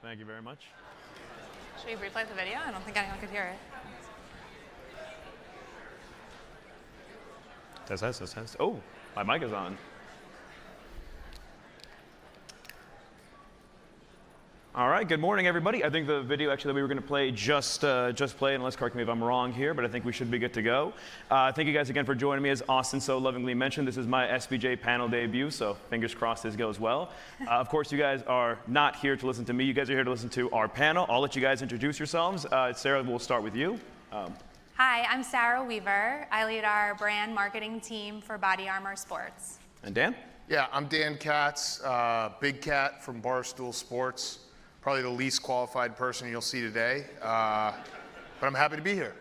Thank you very much. Should we replay the video? I don't think anyone could hear it. Test. Oh, my mic is on. All right, good morning, everybody. I think the video actually that we were going to play just played, unless correct me if I'm wrong here, but I think we should be good to go. Thank you guys again for joining me. As Austin so lovingly mentioned, this is my SBJ panel debut, so fingers crossed this goes well. Of course, you guys are not here to listen to me. You guys are here to listen to our panel. I'll let you guys introduce yourselves. Sarah, we'll start with you. Hi, I'm Sarah Weaver. I lead our brand marketing team for BodyArmor Sports. And Dan? Yeah, I'm Dan Katz, Big Cat from Barstool Sports. Probably the least qualified person you'll see today, but I'm happy to be here.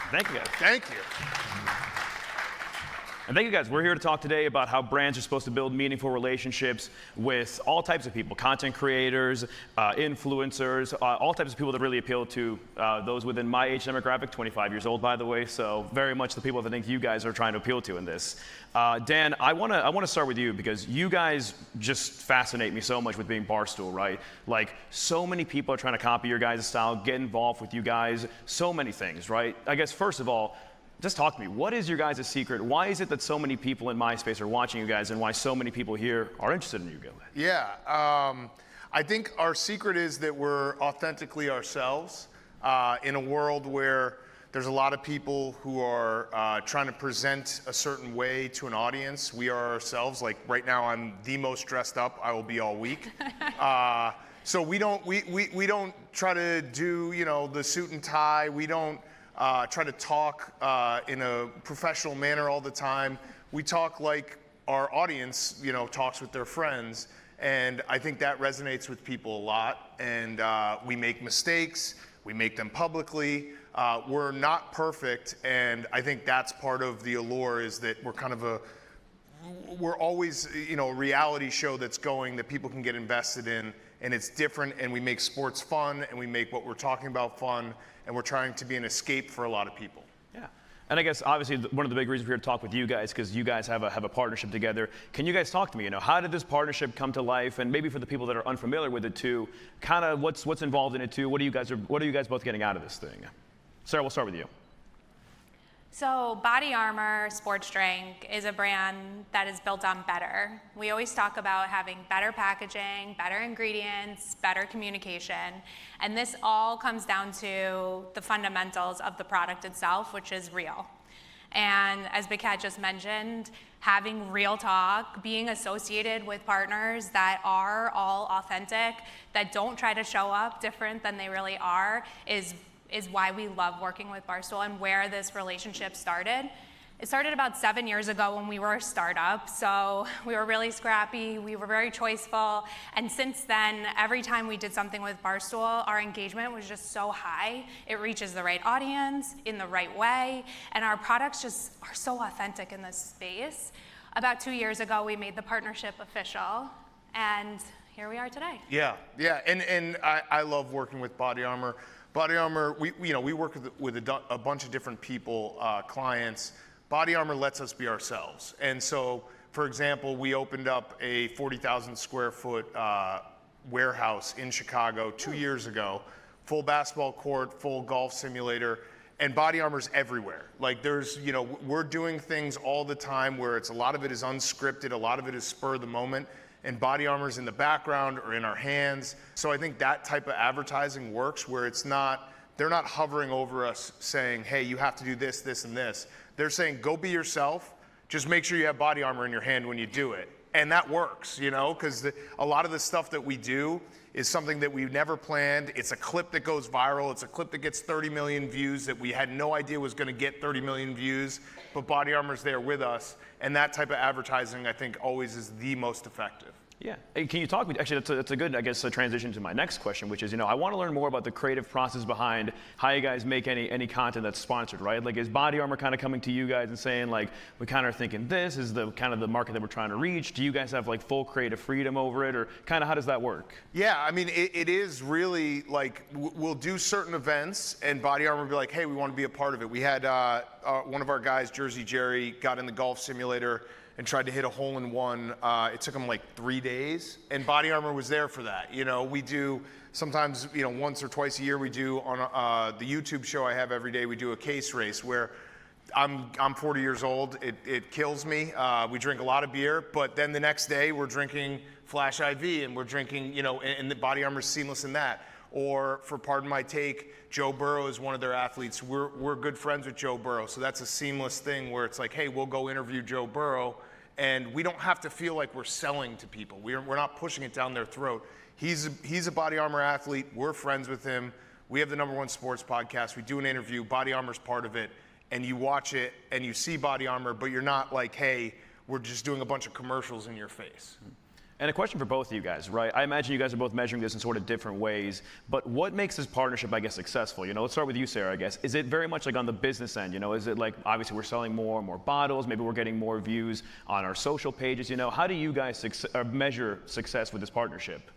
Thank you, guys. Thank you. And thank you, guys. We're here to talk today about how brands are supposed to build meaningful relationships with all types of people, content creators, influencers, all types of people that really appeal to those within my age demographic, 25 years old, by the way, so very much the people that I think you guys are trying to appeal to in this. Dan, I want to start with you because you guys just fascinate me so much with being Barstool, right? Like, so many people are trying to copy your guys' style, get involved with you guys, so many things, right? I guess, first of all, just talk to me. What is your guys' secret? Why is it that so many people in my space are watching you guys, and why so many people here are interested in you guys? Yeah, I think our secret is that we're authentically ourselves in a world where there's a lot of people who are trying to present a certain way to an audience. We are ourselves. Like right now, I'm the most dressed up I will be all week. So we don't try to do the suit and tie. We don't try to talk in a professional manner all the time. We talk like our audience, talks with their friends, and I think that resonates with people a lot. And we make mistakes, we make them publicly. We're not perfect, and I think that's part of the allure is that we're always a reality show that's going that people can get invested in, and it's different, and we make sports fun, and we make what we're talking about fun, and we're trying to be an escape for a lot of people. Yeah, and I guess obviously one of the big reasons we're here to talk with you guys because you guys have a partnership together. Can you guys talk to me? How did this partnership come to life? And maybe for the people that are unfamiliar with it too, kind of what's involved in it too? What are you guys both getting out of this thing? Sarah, we'll start with you. So BodyArmor Sports Drink is a brand that is built on better. We always talk about having better packaging, better ingredients, better communication, and this all comes down to the fundamentals of the product itself, which is real. And as Big Cat just mentioned, having real talk, being associated with partners that are all authentic, that don't try to show up different than they really are, is why we love working with Barstool and where this relationship started. It started about 7 years ago when we were a startup, so we were really scrappy, we were very choiceful, and since then, every time we did something with Barstool, our engagement was just so high. It reaches the right audience in the right way, and our products just are so authentic in this space. About 2 years ago, we made the partnership official, and here we are today. Yeah, and I love working with BodyArmor. BodyArmor, we work with a bunch of different people, clients. BodyArmor lets us be ourselves. And so, for example, we opened up a 40,000 square foot warehouse in Chicago 2 years ago, full basketball court, full golf simulator, and BodyArmor's everywhere. Like we're doing things all the time where a lot of it is unscripted, a lot of it is spur of the moment, and BodyArmor's in the background or in our hands. So I think that type of advertising works where they're not hovering over us saying, hey, you have to do this, this, and this. They're saying, go be yourself, just make sure you have BodyArmor in your hand when you do it. And that works, because a lot of the stuff that we do is something that we've never planned. It's a clip that goes viral. It's a clip that gets 30 million views that we had no idea was gonna get 30 million views, but BodyArmor's there with us. And that type of advertising, I think, always is the most effective. Yeah. Hey, can you talk to me? Actually, that's a good, I guess, a transition to my next question, which is, I want to learn more about the creative process behind how you guys make any content that's sponsored, right? Like, is BodyArmor kind of coming to you guys and saying, like, we kind of are thinking this is the kind of the market that we're trying to reach? Do you guys have like full creative freedom over it, or kind of how does that work? Yeah, I mean, it is really like we'll do certain events, and BodyArmor will be like, hey, we want to be a part of it. We had one of our guys, Jersey Jerry, got in the golf simulator and tried to hit a hole in one. It took him like 3 days, and BodyArmor was there for that. You know, we do sometimes, you know, once or twice a year, we do on the YouTube show I have every day, we do a case race where I'm 40 years old. It kills me. We drink a lot of beer, but then the next day we're drinking Flash IV, and we're drinking, you know, and the BodyArmor's seamless in that. Or for Pardon My Take, Joe Burrow is one of their athletes. We're good friends with Joe Burrow, so that's a seamless thing where it's like, hey, we'll go interview Joe Burrow, and we don't have to feel like we're selling to people. We're not pushing it down their throat. He's a BodyArmor athlete. We're friends with him. We have the #1 sports podcast. We do an interview. BodyArmor's part of it, and you watch it and you see BodyArmor, but you're not like, hey, we're just doing a bunch of commercials in your face. And a question for both of you guys, right? I imagine you guys are both measuring this in sort of different ways, but what makes this partnership, I guess, successful? You know, let's start with you, Sarah, I guess. Is it very much like on the business end? You know, is it like, obviously we're selling more and more bottles, maybe we're getting more views on our social pages, you know? How do you guys measure success with this partnership?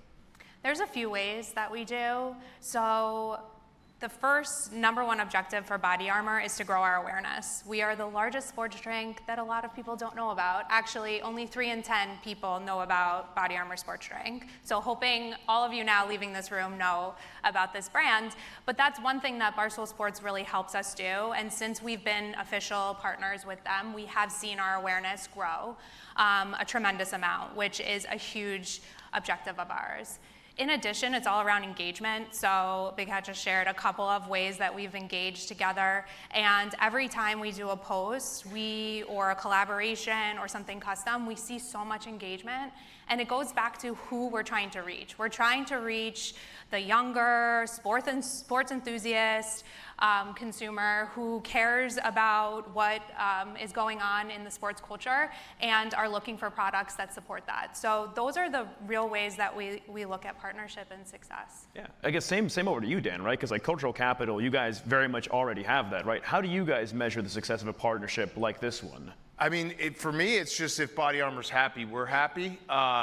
There's a few ways that we do. So the first #1 objective for BodyArmor is to grow our awareness. We are the largest sports drink that a lot of people don't know about. Actually, only 3 in 10 people know about BodyArmor sports drink. So hoping all of you now leaving this room know about this brand. But that's one thing that Barstool Sports really helps us do. And since we've been official partners with them, we have seen our awareness grow a tremendous amount, which is a huge objective of ours. In addition, it's all around engagement. So Big Hat just shared a couple of ways that we've engaged together. And every time we do a post, or a collaboration or something custom, we see so much engagement. And it goes back to who we're trying to reach. We're trying to reach the younger sports enthusiast consumer who cares about what is going on in the sports culture and are looking for products that support that. So those are the real ways that we look at partnership and success. Yeah, I guess same over to you, Dan, right? Because like cultural capital, you guys very much already have that, right? How do you guys measure the success of a partnership like this one? I mean, for me, it's just if BodyArmor's happy, we're happy.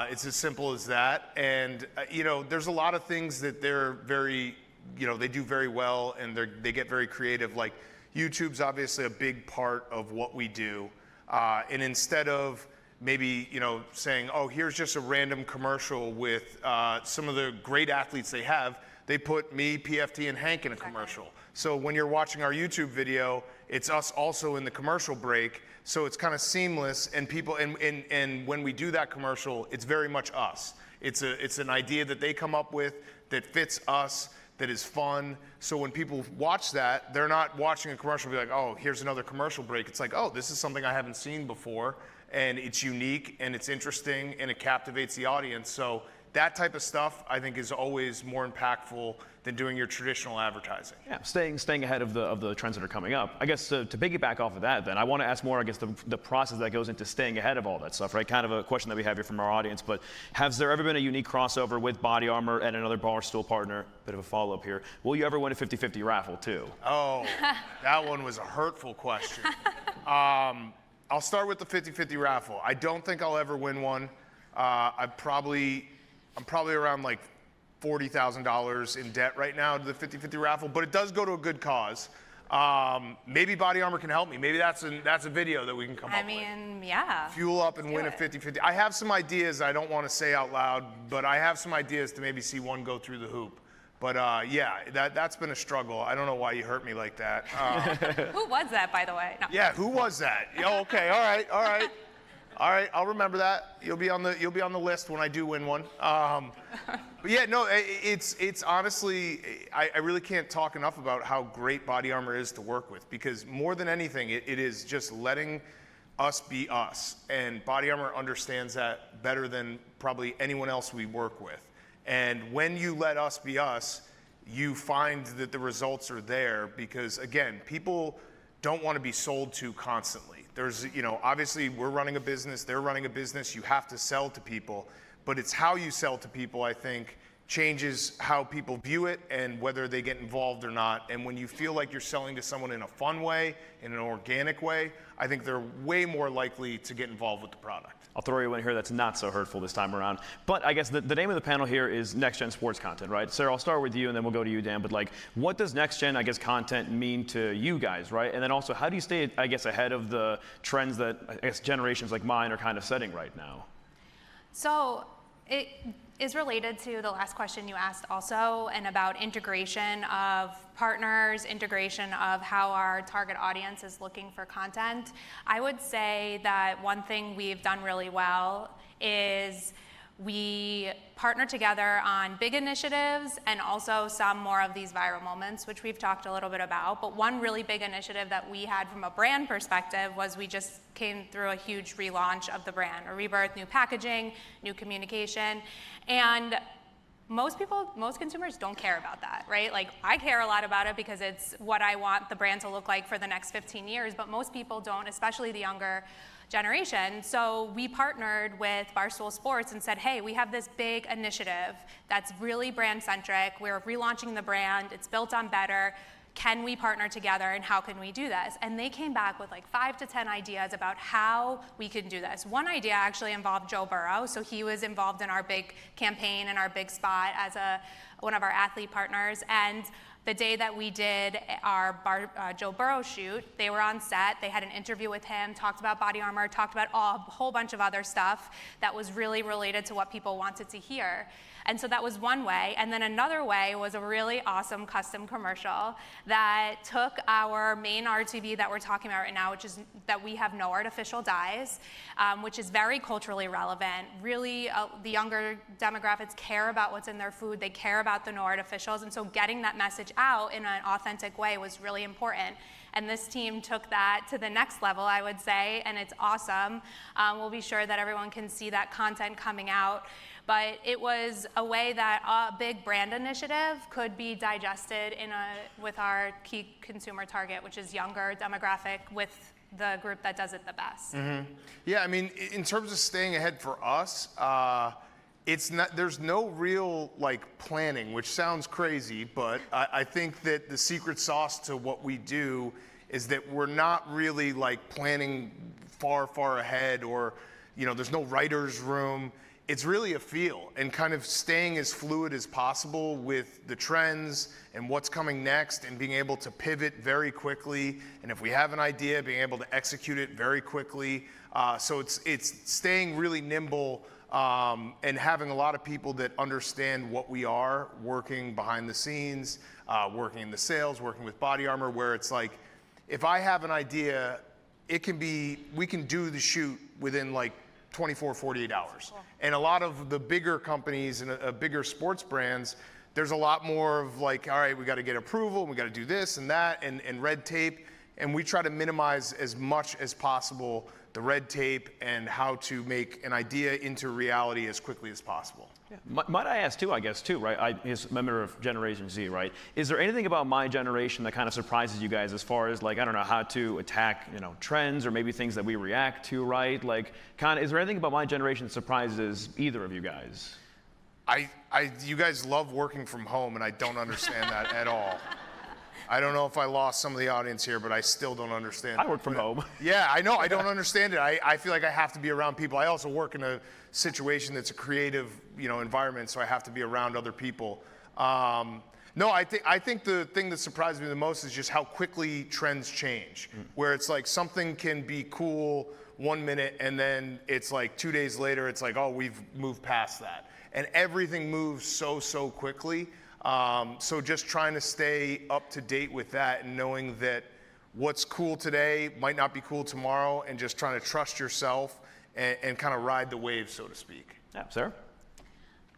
It's as simple as that. And, you know, there's a lot of things that they're very, you know, they do very well, and they get very creative. Like YouTube's obviously a big part of what we do. And instead of maybe, you know, saying, oh, here's just a random commercial with some of the great athletes they have, they put me, PFT, and Hank in a commercial. So when you're watching our YouTube video, it's us also in the commercial break. So it's kind of seamless, and people, and when we do that commercial, it's very much us. It's an idea that they come up with that fits us, that is fun. So when people watch that, they're not watching a commercial and be like, oh, here's another commercial break. It's like, oh, this is something I haven't seen before, and it's unique, and it's interesting, and it captivates the audience. So that type of stuff, I think, is always more impactful than doing your traditional advertising. Yeah, staying ahead of the trends that are coming up. I guess to piggyback off of that, then I want to ask more, I guess, the process that goes into staying ahead of all that stuff, right? Kind of a question that we have here from our audience, but has there ever been a unique crossover with BodyArmor and another Barstool partner? Bit of a follow-up here. Will you ever win a 50-50 raffle too? Oh, that one was a hurtful question. I'll start with the 50-50 raffle. I don't think I'll ever win one. I'm probably around like $40,000 in debt right now to the 50-50 raffle, but it does go to a good cause. Maybe BodyArmor can help me. Maybe that's a video that we can come up with. I mean, yeah. Fuel up and win a 50-50. I have some ideas I don't want to say out loud, but I have some ideas to maybe see one go through the hoop. But yeah, that's been a struggle. I don't know why you hurt me like that. Who was that, by the way? No. Yeah, who was that? Oh, okay, all right. All right, I'll remember that. You'll be on the list when I do win one. But yeah, no, it's honestly, I really can't talk enough about how great BodyArmor is to work with, because more than anything, it is just letting us be us. And BodyArmor understands that better than probably anyone else we work with. And when you let us be us, you find that the results are there, because again, people don't want to be sold to constantly. There's, you know, obviously we're running a business, they're running a business, you have to sell to people, but it's how you sell to people, I think, changes how people view it and whether they get involved or not. And when you feel like you're selling to someone in a fun way, in an organic way, I think they're way more likely to get involved with the product. I'll throw you in here that's not so hurtful this time around. But I guess the name of the panel here is NextGen Sports Content, right? Sarah, I'll start with you and then we'll go to you, Dan. But like, what does NextGen, I guess, content mean to you guys, right? And then also, how do you stay, I guess, ahead of the trends that, I guess, generations like mine are kind of setting right now? So it is related to the last question you asked also, and about integration of partners, integration of how our target audience is looking for content. I would say that one thing we've done really well is we partner together on big initiatives and also some more of these viral moments, which we've talked a little bit about. But one really big initiative that we had from a brand perspective was we just came through a huge relaunch of the brand, a rebirth, new packaging, new communication. And most consumers don't care about that, right? Like, I care a lot about it because it's what I want the brand to look like for the next 15 years, but most people don't, especially the younger generation. So we partnered with Barstool Sports and said, hey, we have this big initiative that's really brand centric. We're relaunching the brand. It's built on better. Can we partner together and how can we do this? And they came back with like 5 to 10 ideas about how we could do this. One idea actually involved Joe Burrow. So he was involved in our big campaign and our big spot as one of our athlete partners. And the day that we did our Joe Burrow shoot, they were on set, they had an interview with him, talked about BodyArmor, talked about a whole bunch of other stuff that was really related to what people wanted to hear. And so that was one way. And then another way was a really awesome custom commercial that took our main RTB that we're talking about right now, which is that we have no artificial dyes, which is very culturally relevant. Really, the younger demographics care about what's in their food. They care about the no artificials. And so getting that message out in an authentic way was really important. And this team took that to the next level, I would say, and it's awesome. We'll be sure that everyone can see that content coming out. But it was a way that a big brand initiative could be digested with our key consumer target, which is younger demographic, with the group that does it the best. Mm-hmm. Yeah, I mean, in terms of staying ahead for us, there's no real like planning, which sounds crazy, but I think that the secret sauce to what we do is that we're not really like planning far ahead, or there's no writer's room. It's really a feel and kind of staying as fluid as possible with the trends and what's coming next, and being able to pivot very quickly. And if we have an idea, being able to execute it very quickly. So it's staying really nimble and having a lot of people that understand what we are, working behind the scenes, working in the sales, working with BodyArmor, where it's like, if I have an idea, we can do the shoot within like 24, 48 hours. Cool. And a lot of the bigger companies and bigger sports brands, there's a lot more of like, all right, we got to get approval, we got to do this and that, and red tape. And we try to minimize as much as possible the red tape and how to make an idea into reality as quickly as possible. Yeah. Might I ask too, right? I'm a member of Generation Z, right? Is there anything about my generation that kind of surprises you guys as far as like, I don't know, how to attack, trends or maybe things that we react to, right? Like, is there anything about my generation that surprises either of you guys? You guys love working from home, and I don't understand that at all. I don't know if I lost some of the audience here, but I still don't understand. I work from home. Yeah, I know. I don't understand it. I feel like I have to be around people. I also work in a situation that's a creative, environment, so I have to be around other people. No, I think the thing that surprised me the most is just how quickly trends change. Where it's like something can be cool 1 minute, and then it's like 2 days later, it's like, oh, we've moved past that. And everything moves so quickly. So just trying to stay up to date with that, and knowing that what's cool today might not be cool tomorrow, and just trying to trust yourself and kind of ride the wave, so to speak. Yeah, Sarah?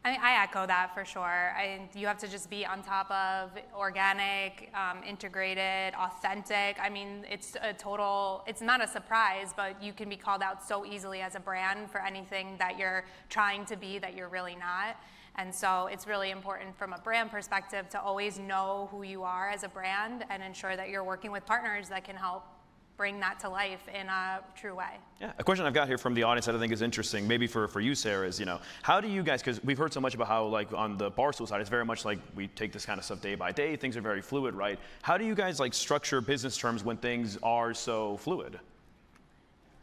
I echo that for sure. You have to just be on top of organic, integrated, authentic. I mean, it's not a surprise, but you can be called out so easily as a brand for anything that you're trying to be that you're really not. And so it's really important from a brand perspective to always know who you are as a brand and ensure that you're working with partners that can help bring that to life in a true way. Yeah, a question I've got here from the audience that I think is interesting, maybe for you, Sarah, is, how do you guys, because we've heard so much about how, like, on the Barstool side, it's very much like we take this kind of stuff day by day, things are very fluid, right? How do you guys, like, structure business terms when things are so fluid?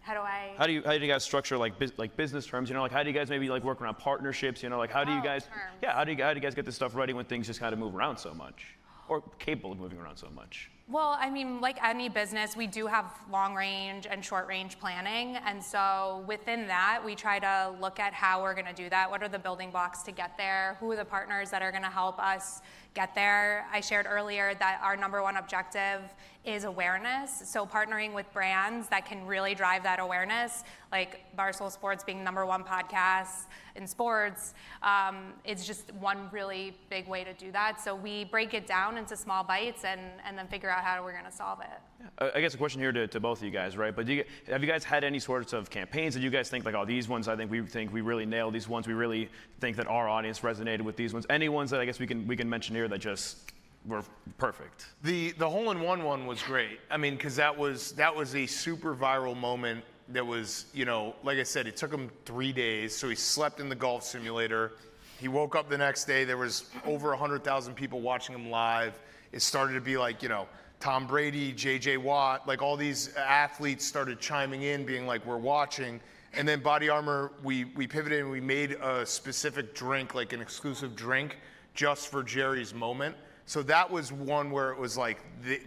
How do you guys structure like business terms? Like, how do you guys maybe like work around partnerships? Like, how do you guys? Terms. Yeah, how do you guys get this stuff ready when things just kind of move around so much, or capable of moving around so much? Well, I mean, like any business, we do have long range and short range planning. And so within that, we try to look at how we're going to do that. What are the building blocks to get there? Who are the partners that are going to help us get there? I shared earlier that our number one objective is awareness. So partnering with brands that can really drive that awareness, like Barstool Sports being number one podcast in sports, it's just one really big way to do that. So we break it down into small bites and then figure out how we're going to solve it. Yeah. I guess a question here to both of you guys, right? But have you guys had any sorts of campaigns that you guys think like, oh, these ones I think we really nailed, these ones we really think that our audience resonated with, these ones? Any ones that I guess we can mention here that just were perfect? The hole-in-one one was great. I mean, because that was a super viral moment. That was, like I said, it took him 3 days. So he slept in the golf simulator. He woke up the next day. There was over 100,000 people watching him live. It started to be like, Tom Brady, J.J. Watt, like all these athletes started chiming in, being like, we're watching. And then BodyArmor, we pivoted and we made a specific drink, like an exclusive drink, just for Jerry's moment. So that was one where it was like,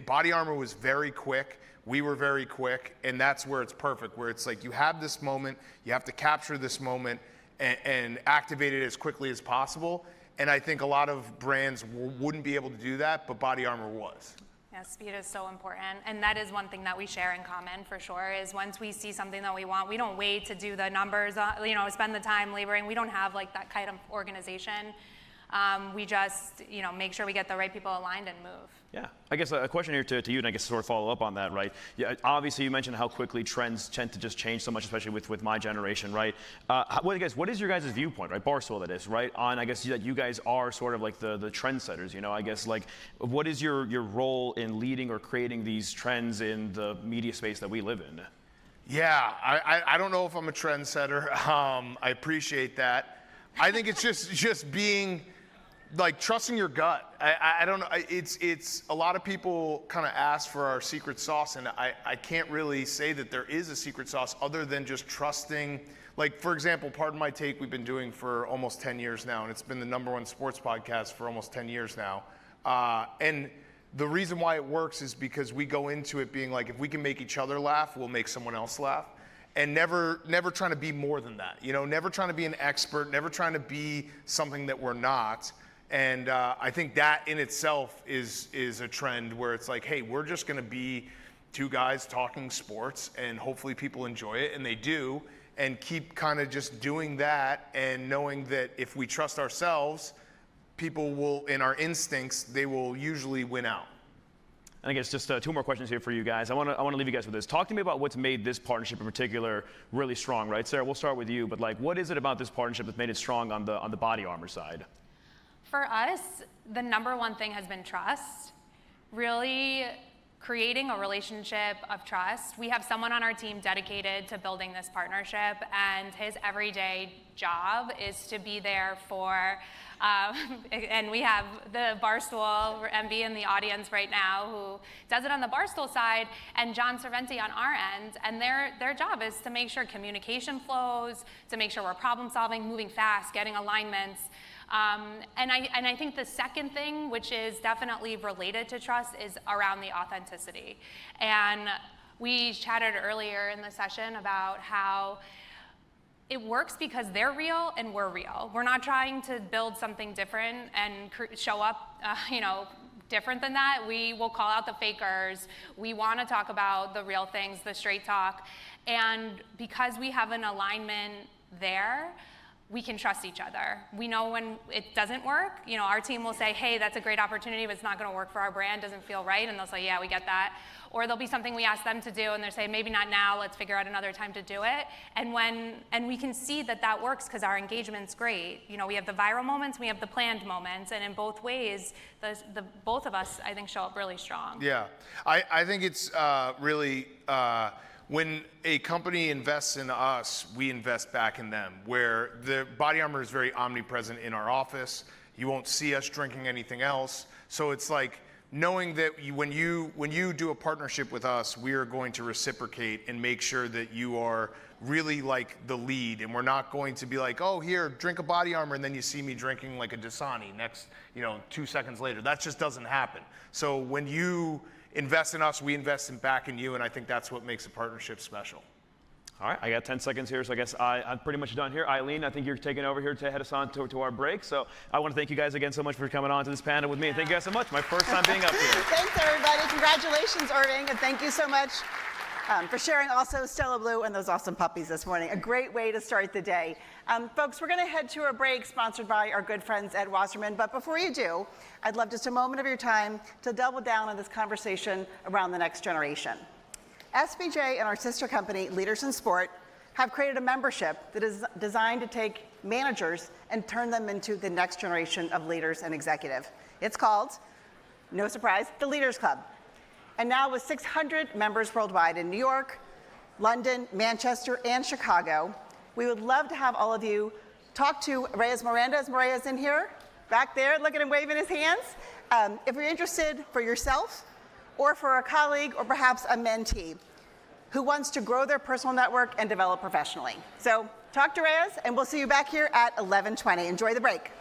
BodyArmor was very quick. We were very quick, and that's where it's perfect, where it's like you have this moment, you have to capture this moment and activate it as quickly as possible. And I think a lot of brands wouldn't be able to do that, but BodyArmor was. Yeah, speed is so important. And that is one thing that we share in common for sure, is once we see something that we want, we don't wait to do the numbers, spend the time laboring. We don't have like that kind of organization. We just, make sure we get the right people aligned and move. Yeah, I guess a question here to you, and I guess to sort of follow up on that, right? Yeah, obviously you mentioned how quickly trends tend to just change so much, especially with my generation, right? What is your guys' viewpoint, right? Barstool, that is, right? On, I guess, that you guys are sort of like the trendsetters, I guess, like, what is your role in leading or creating these trends in the media space that we live in? Yeah, I don't know if I'm a trendsetter. I appreciate that. I think it's just being, like, trusting your gut. I don't know. It's a lot of people kind of ask for our secret sauce, and I can't really say that there is a secret sauce other than just trusting. Like, for example, Pardon My Take, we've been doing for almost 10 years now, and it's been the number one sports podcast for almost 10 years now. And the reason why it works is because we go into it being like, if we can make each other laugh, we'll make someone else laugh. And never trying to be more than that. Never trying to be an expert, never trying to be something that we're not. And I think that in itself is a trend where it's like, hey, we're just going to be two guys talking sports, and hopefully people enjoy it, and they do, and keep kind of just doing that and knowing that if we trust ourselves, people will, in our instincts, they will usually win out. And I guess just two more questions here for you guys. I want to leave you guys with this. Talk to me about what's made this partnership in particular really strong, right? Sarah, we'll start with you, but like, what is it about this partnership that's made it strong on the BodyArmor side? For us, the number one thing has been trust. Really creating a relationship of trust. We have someone on our team dedicated to building this partnership, and his everyday job is to be there for, and we have the Barstool MB in the audience right now who does it on the Barstool side, and John Cerventi on our end, and their job is to make sure communication flows, to make sure we're problem solving, moving fast, getting alignments. And I think the second thing, which is definitely related to trust, is around the authenticity. And we chatted earlier in the session about how it works because they're real and we're real. We're not trying to build something different and show up, different than that. We will call out the fakers. We want to talk about the real things, the straight talk. And because we have an alignment there, we can trust each other. We know when it doesn't work. You know, our team will say, hey, that's a great opportunity, but it's not going to work for our brand, doesn't feel right, and they'll say, yeah, we get that. Or there'll be something we ask them to do, and they'll say, maybe not now, let's figure out another time to do it. And we can see that that works because our engagement's great. You know, we have the viral moments, we have the planned moments, and in both ways, both of us, I think, show up really strong. Yeah, I think it's really, when a company invests in us, we invest back in them, where the BodyArmor is very omnipresent in our office. You won't see us drinking anything else. So it's like knowing that when you do a partnership with us, we are going to reciprocate and make sure that you are really like the lead, and we're not going to be like, oh, here, drink a BodyArmor, and then you see me drinking like a Dasani next, 2 seconds later. That just doesn't happen. So when you invest in us, we invest back in you, and I think that's what makes a partnership special. All right, I got 10 seconds here, so I guess I'm pretty much done here. Eileen, I think you're taking over here to head us on to our break. So I want to thank you guys again so much for coming on to this panel with me. And thank you guys so much. My first time being up here. Thanks, everybody. Congratulations, Irving, and thank you so much for sharing also Stella Blue and those awesome puppies this morning. A great way to start the day. Folks, we're going to head to a break sponsored by our good friends at Wasserman. But before you do, I'd love just a moment of your time to double down on this conversation around the next generation. SBJ and our sister company, Leaders in Sport, have created a membership that is designed to take managers and turn them into the next generation of leaders and executive. It's called, no surprise, the Leaders Club. And now with 600 members worldwide in New York, London, Manchester, and Chicago, we would love to have all of you talk to Reyes Miranda. Is Maria's in here? Back there, look at him waving his hands. If you're interested for yourself, or for a colleague, or perhaps a mentee who wants to grow their personal network and develop professionally. So talk to Reyes, and we'll see you back here at 11:20. Enjoy the break.